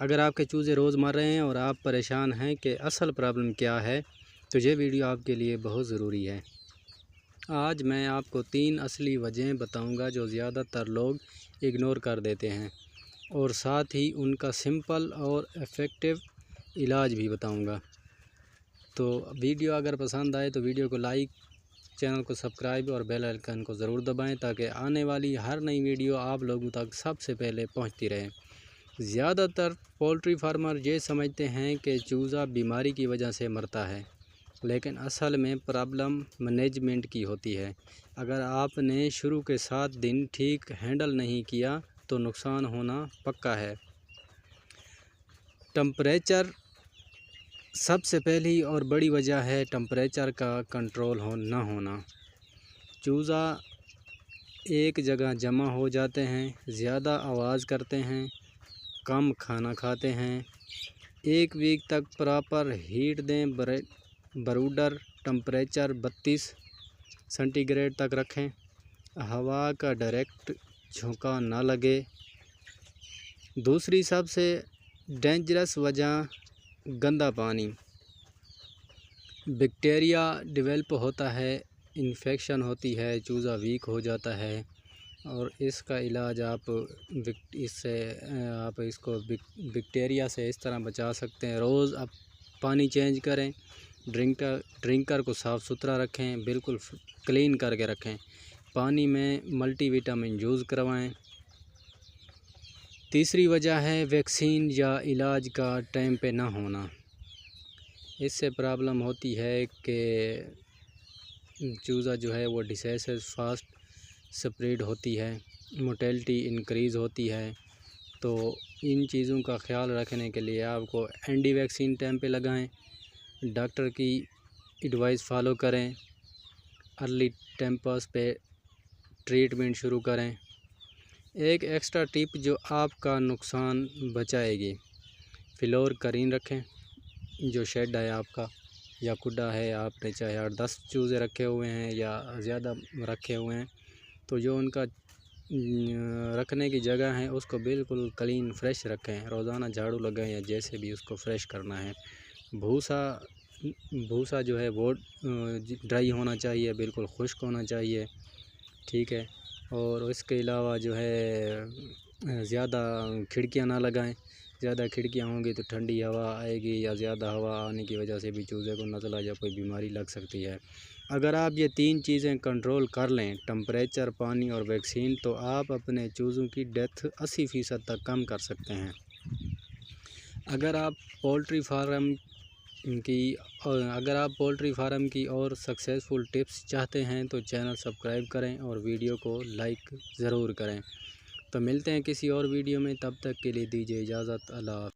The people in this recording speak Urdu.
اگر آپ کے چوزے روز مر رہے ہیں اور آپ پریشان ہیں کہ اصل پرابلم کیا ہے تو یہ ویڈیو آپ کے لیے بہت ضروری ہے۔ آج میں آپ کو 3 اصلی وجہیں بتاؤں گا جو زیادہ تر لوگ اگنور کر دیتے ہیں، اور ساتھ ہی ان کا سمپل اور ایفیکٹو علاج بھی بتاؤں گا۔ تو ویڈیو اگر پسند آئے تو ویڈیو کو لائک، چینل کو سبسکرائب اور بیل آئیکن کو ضرور دبائیں تاکہ آنے والی ہر نئی ویڈیو آپ لوگوں تک سب سے پہلے پہنچتی رہے۔ زیادہ تر پولٹری فارمر یہ سمجھتے ہیں کہ چوزہ بیماری کی وجہ سے مرتا ہے، لیکن اصل میں پرابلم مینجمنٹ کی ہوتی ہے۔ اگر آپ نے شروع کے 7 دن ٹھیک ہینڈل نہیں کیا تو نقصان ہونا پکا ہے۔ ٹمپریچر سب سے پہلی اور بڑی وجہ ہے ٹمپریچر کا کنٹرول نہ ہونا۔ چوزہ ایک جگہ جمع ہو جاتے ہیں، زیادہ آواز کرتے ہیں، کم کھانا کھاتے ہیں۔ 1 ویک تک پراپر ہیٹ دیں۔ بروڈر ٹمپریچر 32 سینٹی گریڈ تک رکھیں۔ ہوا کا ڈائریکٹ جھونکا نہ لگے۔ دوسری سب سے ڈینجرس وجہ گندا پانی۔ بیکٹیریا ڈیولپ ہوتا ہے، انفیکشن ہوتی ہے، چوزہ ویک ہو جاتا ہے، اور اس کا علاج آپ اس کو بیکٹیریا سے اس طرح بچا سکتے ہیں۔ روز آپ پانی چینج کریں، ڈرنکر کو صاف ستھرا رکھیں، بالکل کلین کر کے رکھیں۔ پانی میں ملٹی وٹامن یوز کروائیں۔ تیسری وجہ ہے ویکسین یا علاج کا ٹائم پہ نہ ہونا۔ اس سے پرابلم ہوتی ہے کہ چوزہ جو ہے وہ ڈیزیز فاسٹ سپریڈ ہوتی ہے، موٹیلٹی انکریز ہوتی ہے۔ تو ان چیزوں کا خیال رکھنے کے لیے آپ کو اینٹی ویکسین ٹائم پہ لگائیں، ڈاکٹر کی ایڈوائس فالو کریں، ارلی ٹیمپس پہ ٹریٹمنٹ شروع کریں۔ ایک ایکسٹرا ٹپ جو آپ کا نقصان بچائے گی، فلور کلین رکھیں۔ جو شیڈ ہے آپ کا یا کڈا ہے، آپ نے چاہے 8-10 چوزے رکھے ہوئے ہیں یا زیادہ رکھے ہوئے ہیں، تو جو ان کا رکھنے کی جگہ ہے اس کو بالکل کلین فریش رکھیں۔ روزانہ جھاڑو لگائیں یا جیسے بھی اس کو فریش کرنا ہے۔ بھوسا جو ہے وہ ڈرائی ہونا چاہیے، بالکل خشک ہونا چاہیے، ٹھیک ہے۔ اور اس کے علاوہ جو ہے زیادہ کھڑکیاں نہ لگائیں۔ زیادہ کھڑکیاں ہوں گی تو ٹھنڈی ہوا آئے گی، یا زیادہ ہوا آنے کی وجہ سے بھی چوزے کو نزلہ یا کوئی بیماری لگ سکتی ہے۔ اگر آپ یہ 3 چیزیں کنٹرول کر لیں، ٹمپریچر، پانی اور ویکسین، تو آپ اپنے چوزوں کی ڈیتھ 80% تک کم کر سکتے ہیں۔ اگر آپ پولٹری فارم کی اور سکسیزفل ٹپس چاہتے ہیں تو چینل سبسکرائب کریں اور ویڈیو کو لائک ضرور کریں۔ تو ملتے ہیں کسی اور ویڈیو میں، تب تک کے لیے دیجیے اجازت۔ اللہ حافظ۔